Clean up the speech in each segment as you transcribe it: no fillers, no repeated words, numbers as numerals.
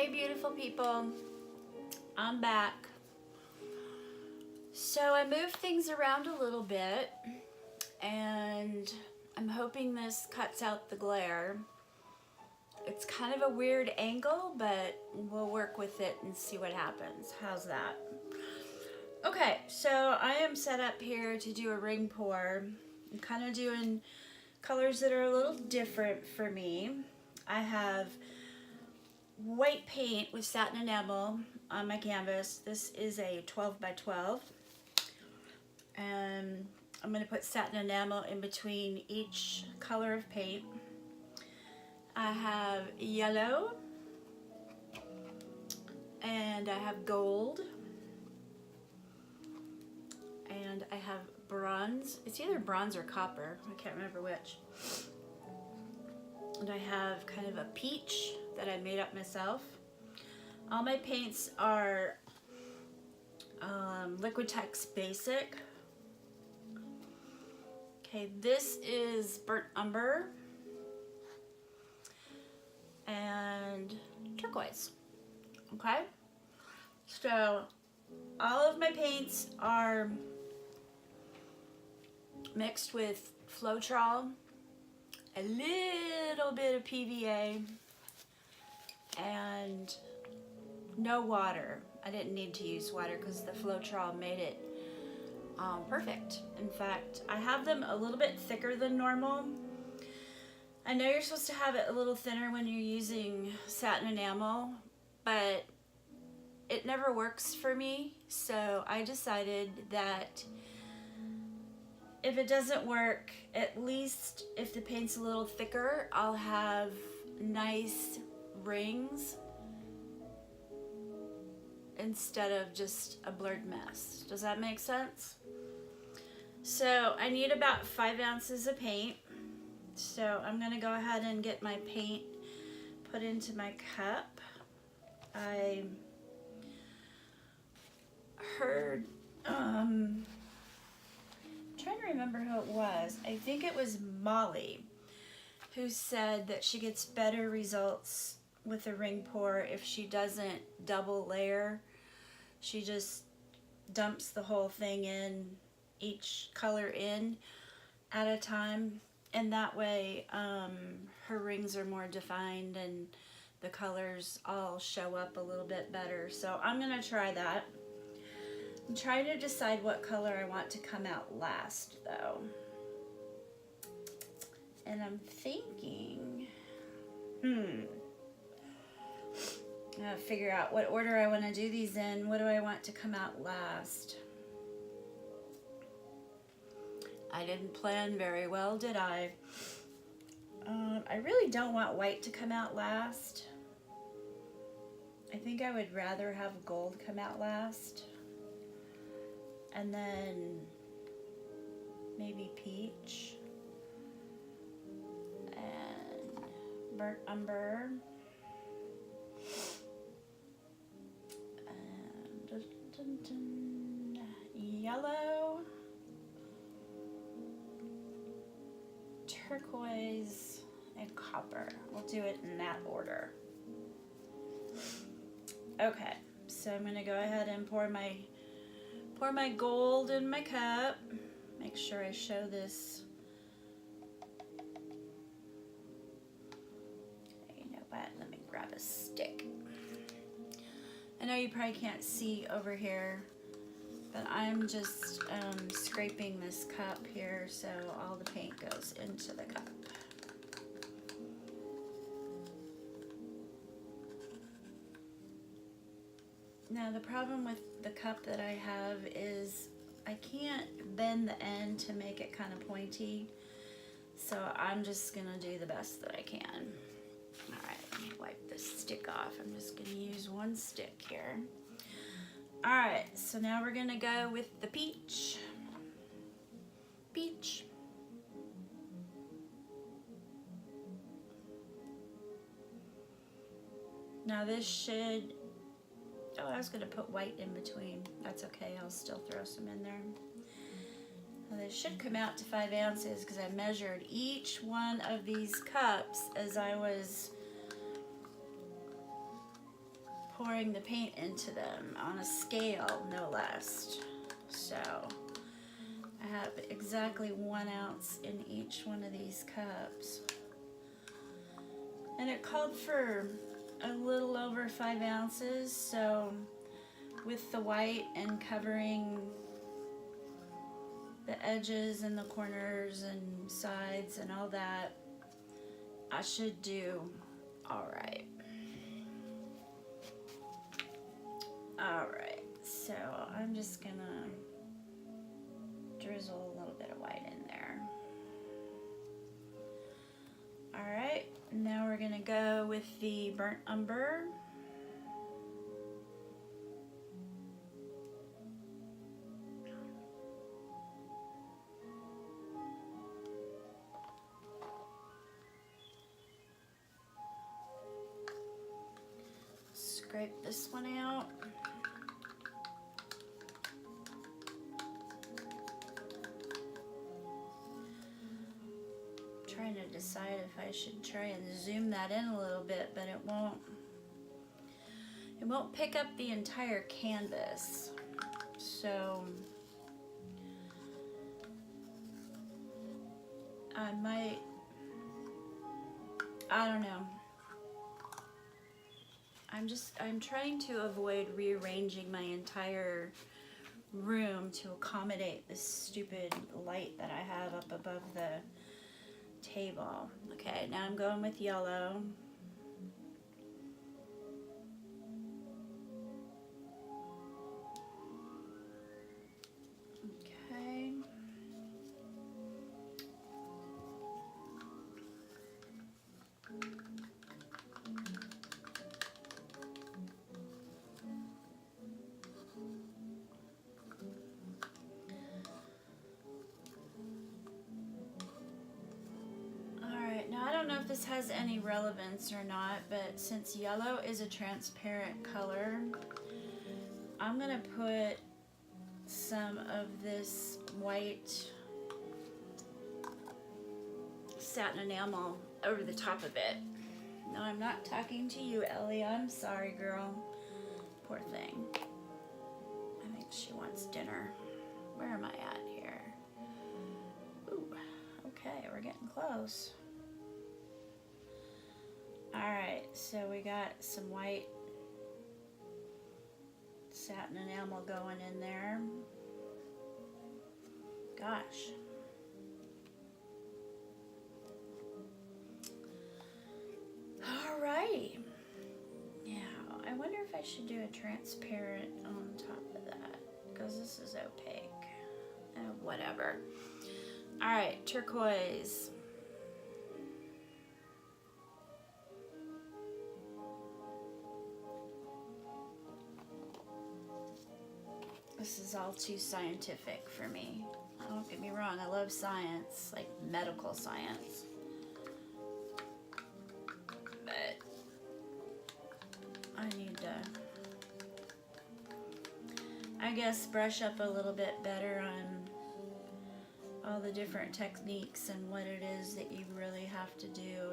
Hey beautiful people, I'm back. So I moved things around a little bit and I'm hoping this cuts out the glare. It's kind of a weird angle, but we'll work with it and see what happens. How's that? Okay, so I am set up here to do a ring pour. I'm kind of doing colors that are a little different for me. I have white paint with satin enamel on my canvas. This is a 12 by 12. And I'm going to put satin enamel in between each color of paint. I have yellow and I have gold and I have bronze. It's either bronze or copper, I can't remember which. And I have kind of a peach that I made up myself. All my paints are Liquitex Basic. Okay, this is Burnt Umber and turquoise. Okay, so all of my paints are mixed with Floetrol, a little bit of PVA, and no water. I didn't need to use water because the Floetrol made it perfect. In fact, I have them a little bit thicker than normal. I know you're supposed to have it a little thinner when you're using satin enamel, but it never works for me. So I decided that if it doesn't work, at least if the paint's a little thicker, I'll have nice rings instead of just a blurred mess. Does that make sense? So I need about 5 ounces of paint. So I'm gonna go ahead and get my paint put into my cup. I heard, I'm trying to remember who it was. I think it was Molly who said that she gets better results with a ring pour if she doesn't double layer. She just dumps the whole thing in, each color in at a time, and that way her rings are more defined and the colors all show up a little bit better. So I'm gonna try that. I'm trying to decide what color I want to come out last though. And I'm thinking, I gotta figure out what order I want to do these in. What do I want to come out last? I didn't plan very well, did I? I really don't want white to come out last. I think I would rather have gold come out last. And then maybe peach. And burnt umber. Yellow, turquoise, and copper. We'll do it in that order. Okay, so I'm gonna go ahead and pour my gold in my cup. Make sure I show this. You know what? Let me grab a stick. I know you probably can't see over here, but I'm just scraping this cup here so all the paint goes into the cup. Now the problem with the cup that I have is I can't bend the end to make it kind of pointy, so I'm just gonna do the best that I can. All right, let me wipe this stick off. I'm just gonna use one stick here. All right, so now we're gonna go with the peach. Peach. Now this should, oh, I was gonna put white in between. That's okay, I'll still throw some in there. Now this should come out to 5 ounces because I measured each one of these cups as I was pouring the paint into them on a scale, no less. So I have exactly 1 ounce in each one of these cups. And it called for a little over 5 ounces, so with the white and covering the edges and the corners and sides and all that, I should do all right. All right, so I'm just gonna drizzle a little bit of white in there. All right, now we're gonna go with the burnt umber. Scrape this one out. Trying to decide if I should try and zoom that in a little bit, but it won't pick up the entire canvas. So I don't know. I'm trying to avoid rearranging my entire room to accommodate this stupid light that I have up above the table. Okay, now I'm going with yellow. Okay. This has any relevance or not, but since yellow is a transparent color, I'm gonna put some of this white satin enamel over the top of it. No, I'm not talking to you, Ellie. I'm sorry, girl. Poor thing. I think she wants dinner. Where am I at here? Ooh, okay, we're getting close. Alright, so we got some white satin enamel going in there. Gosh. Alrighty. Now, I wonder if I should do a transparent on top of that, because this is opaque. Whatever. Alright, turquoise. This is all too scientific for me. Don't get me wrong, I love science, like medical science. But I need to, I guess, brush up a little bit better on all the different techniques and what it is that you really have to do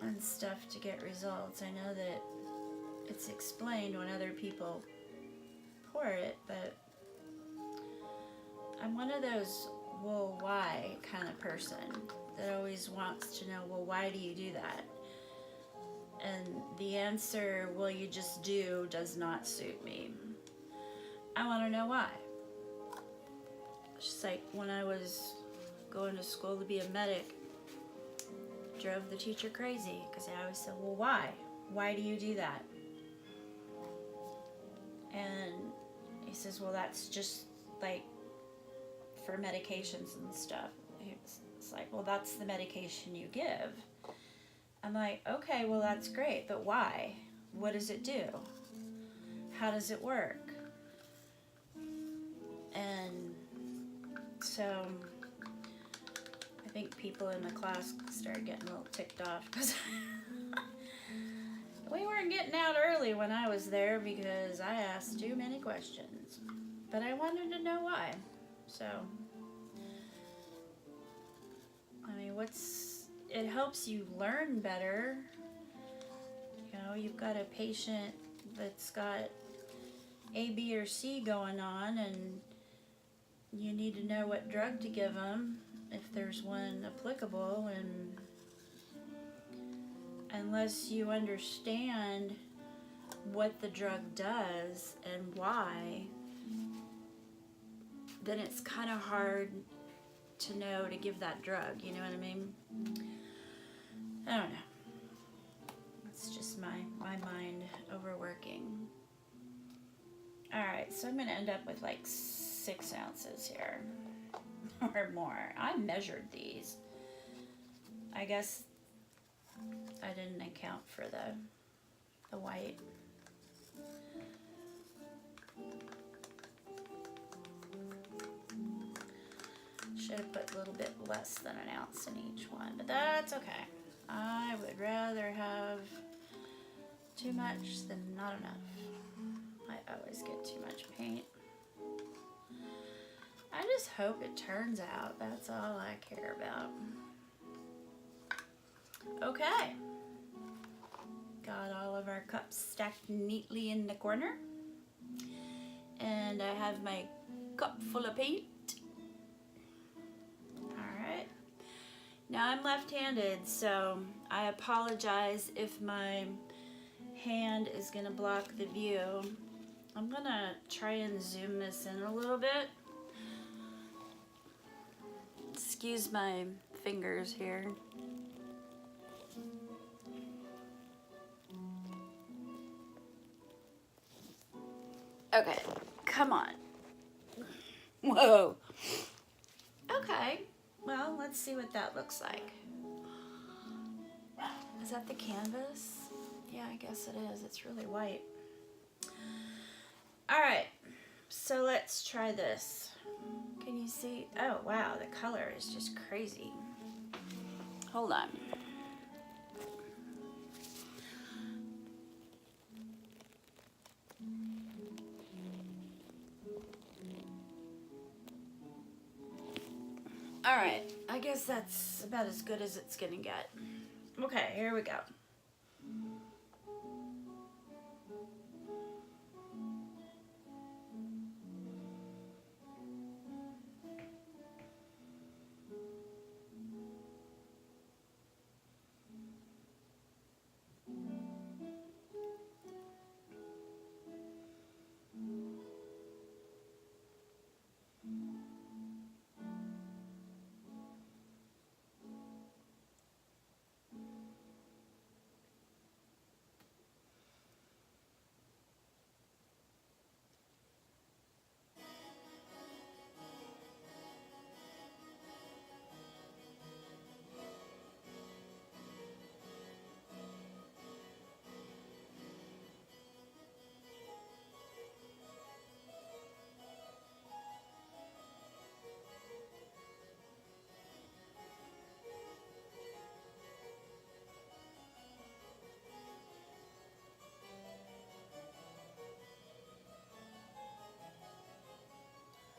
and stuff to get results. I know that it's explained when other people pour it, but I'm one of those, well, why kind of person that always wants to know, well, why do you do that? And the answer, well, you just do, does not suit me. I want to know why. It's just like when I was going to school to be a medic, drove the teacher crazy because I always said, well, why? Why do you do that? And he says, well, that's just like for medications and stuff. It's like, well, that's the medication you give. I'm like, okay, well, that's great, but why? What does it do? How does it work? And so I think people in the class started getting a little ticked off because we weren't getting out early when I was there because I asked too many questions. But I wanted to know why. So, I mean, it helps you learn better. You know, you've got a patient that's got A, B, or C going on, and you need to know what drug to give them if there's one applicable, and unless you understand what the drug does and why, then it's kind of hard to know to give that drug, you know what I mean? I don't know. It's just my mind overworking. Alright, so I'm going to end up with like 6 ounces here. Or more. I measured these. I guess I didn't account for the white. Should have put a little bit less than an ounce in each one, but that's okay. I would rather have too much than not enough. I always get too much paint. I just hope it turns out. That's all I care about. Okay. Got all of our cups stacked neatly in the corner. And I have my cup full of paint. Alright. Now I'm left-handed, so I apologize if my hand is going to block the view. I'm going to try and zoom this in a little bit. Excuse my fingers here. Okay, come on. Whoa. Okay, well, let's see what that looks like. Is that the canvas? Yeah, I guess it is. It's really white. All right, so let's try this. Can you see? Oh, wow, the color is just crazy. Hold on. All right, I guess that's about as good as it's gonna get. Okay, here we go.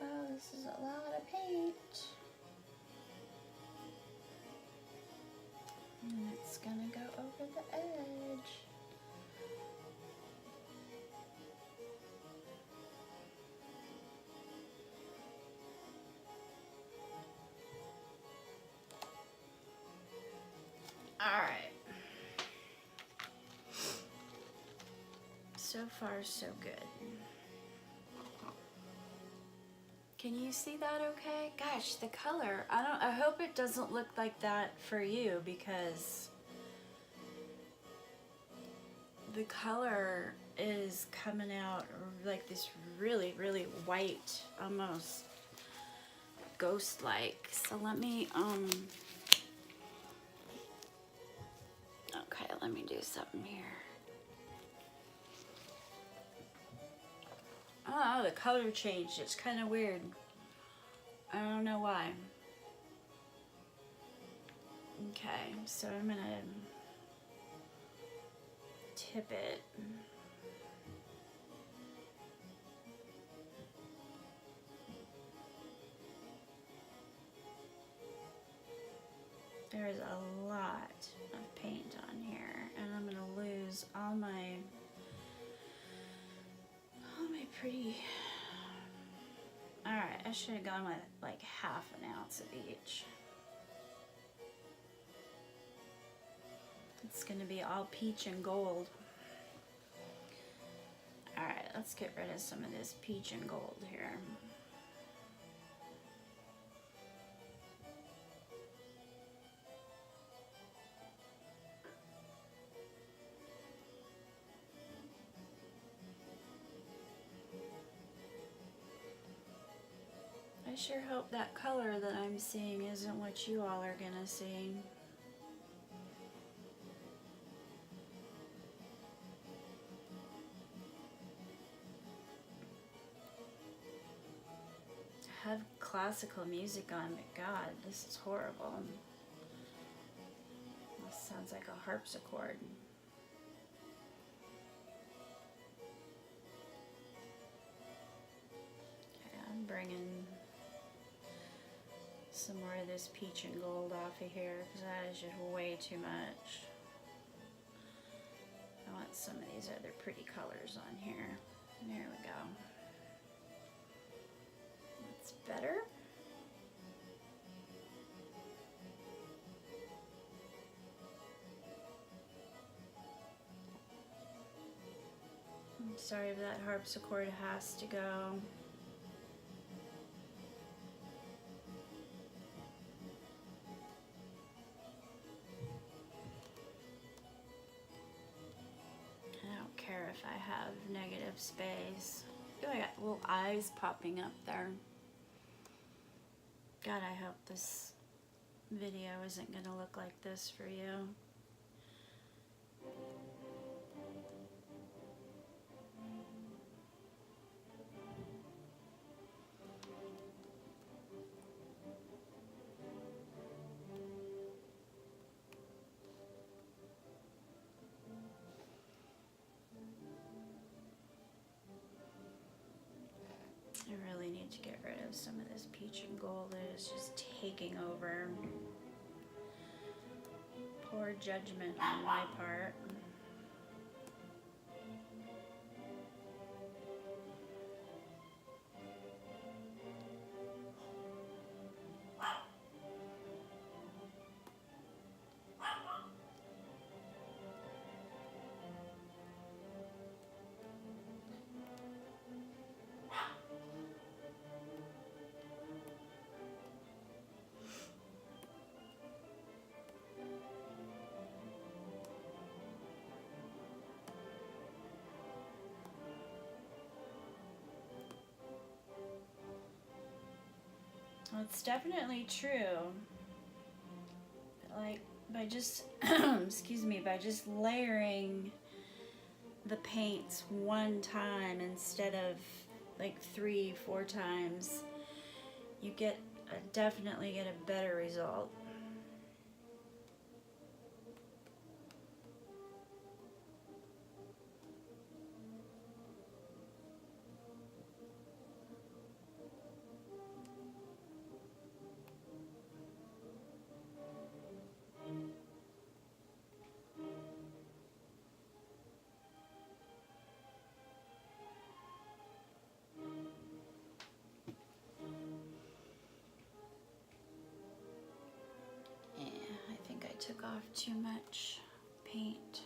Oh, this is a lot of paint. And it's gonna go over the edge. All right. So far, so good. Can you see that okay? Gosh, the color. I hope it doesn't look like that for you, because the color is coming out like this really, really white, almost ghost-like. So let me, okay, let me do something here. Oh, the color changed. It's kind of weird. I don't know why. Okay, so I'm gonna tip it. There's a lot of paint on here, and I'm gonna lose all pretty. Alright, I should have gone with like half an ounce of each. It's going to be all peach and gold. Alright, let's get rid of some of this peach and gold here. I sure hope that color that I'm seeing isn't what you all are gonna see. I have classical music on, but God, this is horrible. This sounds like a harpsichord. Okay, I'm bringing some more of this peach and gold off of here because that is just way too much. I want some of these other pretty colors on here. There we go. That's better. I'm sorry if that harpsichord has to go. If I have negative space. Oh, I got little eyes popping up there. God, I hope this video isn't going to look like this for you. I really need to get rid of some of this peach and gold that is just taking over. Poor judgment on my part. Well, it's definitely true. Like, by just, excuse me, by just layering the paints one time instead of like 3-4 times, you get definitely get a better result. Took off too much paint.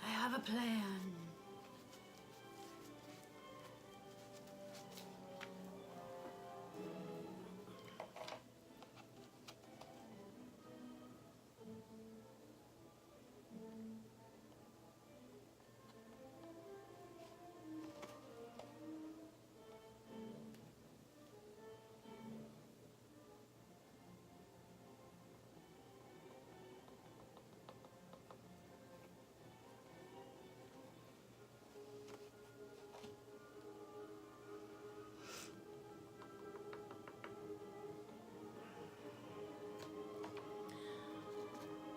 I have a plan.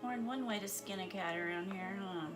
More than one way to skin a cat around here, huh?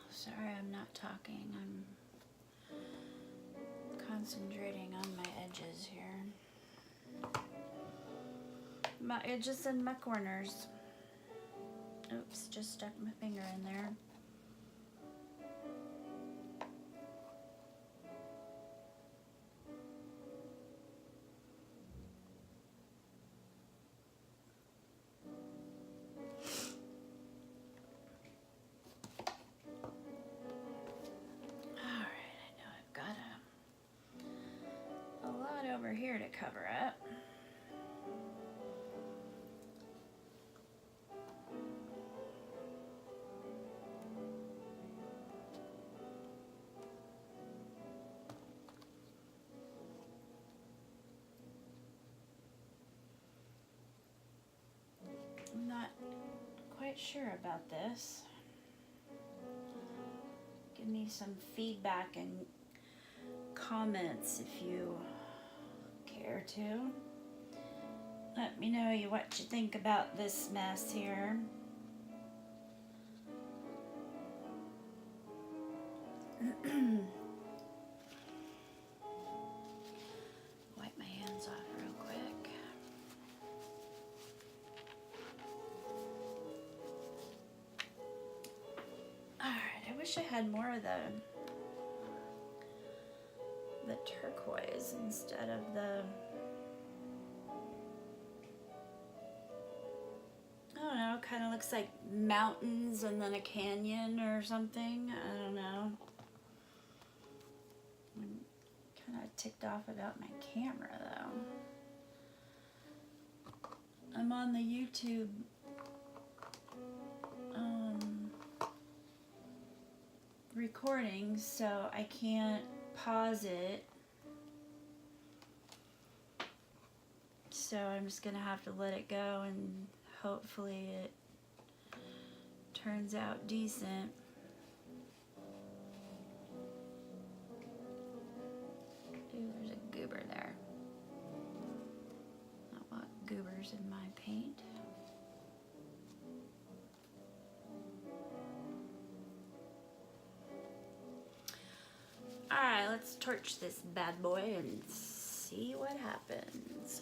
Sorry, I'm not talking. I'm concentrating on my edges here. My edges and my corners. Oops, just stuck my finger in there. Over here to cover up. I'm not quite sure about this. Give me some feedback and comments if you care to. Let me know what you think about this mess here. Wipe my hands off real quick. Alright, I wish I had more of the turquoise instead of the, I don't know, kind of looks like mountains and then a canyon or something. I don't know. I'm kind of ticked off about my camera though. I'm on the YouTube recording, so I can't pause it. So I'm just gonna have to let it go and hopefully it turns out decent. Ooh, there's a goober there. Not want goobers in my paint. Alright, let's torch this bad boy and see what happens.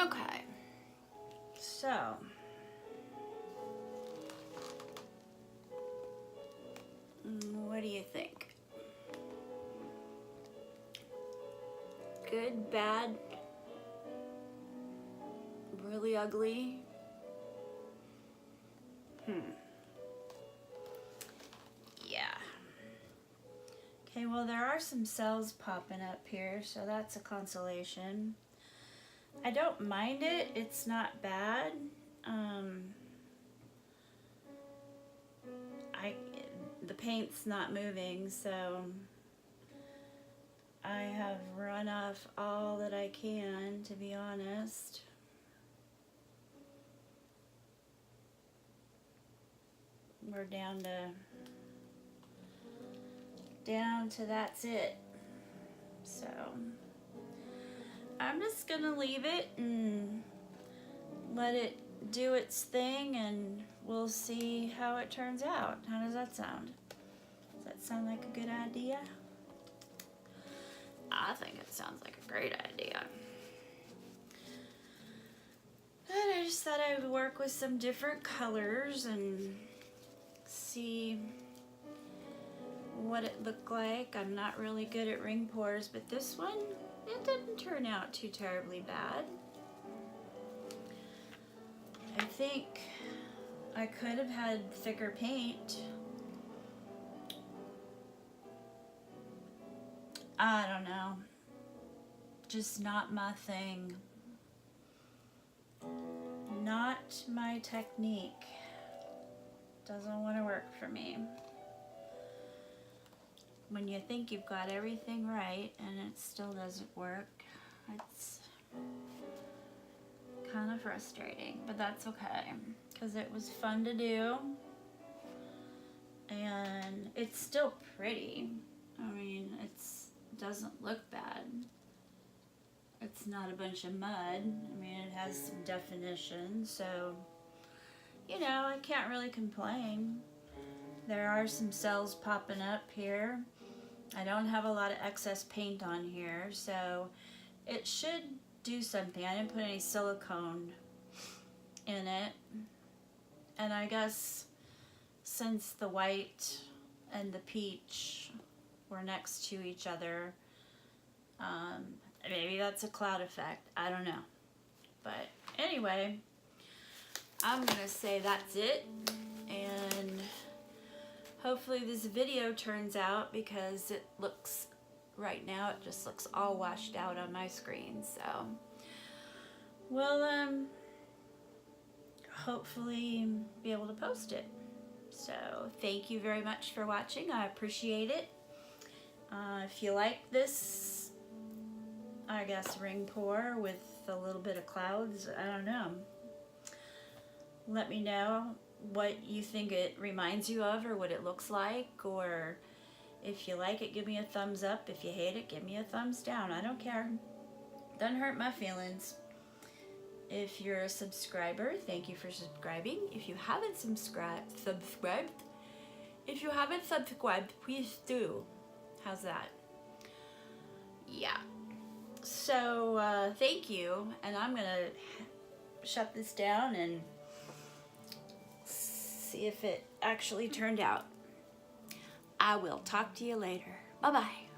Okay, so what do you think? Good, bad, really ugly? Yeah. Okay, well there are some cells popping up here, so that's a consolation. I don't mind it, it's not bad. The paint's not moving, so I have run off all that I can, to be honest. We're down to that's it. So I'm just gonna leave it and let it do its thing, and we'll see how it turns out. How does that sound? Does that sound like a good idea? I think it sounds like a great idea. And I just thought I would work with some different colors and see what it looked like. I'm not really good at ring pours, but this one, it didn't turn out too terribly bad. I think I could have had thicker paint. I don't know. Just not my thing. Not my technique. Doesn't want to work for me. When you think you've got everything right and it still doesn't work, it's kind of frustrating, but that's okay because it was fun to do and it's still pretty. I mean, it doesn't look bad. It's not a bunch of mud. I mean, it has some definition, so you know, I can't really complain. There are some cells popping up here. I don't have a lot of excess paint on here, so it should do something. I didn't put any silicone in it. And I guess since the white and the peach were next to each other, maybe that's a cloud effect. I don't know. But anyway, I'm gonna say that's it. And hopefully this video turns out, because it looks, right now, it just looks all washed out on my screen. So, we'll hopefully be able to post it. So, thank you very much for watching. I appreciate it. If you like this, I guess, ring pour with a little bit of clouds, I don't know. Let me know what you think it reminds you of or what it looks like, or if you like it, give me a thumbs up. If you hate it, give me a thumbs down. I don't care. Doesn't hurt my feelings. If you're a subscriber, thank you for subscribing. If you haven't subscribed, if you haven't subscribed, please do. How's that? Yeah. So, thank you, and I'm gonna shut this down and see if it actually turned out. I will talk to you later. Bye-bye.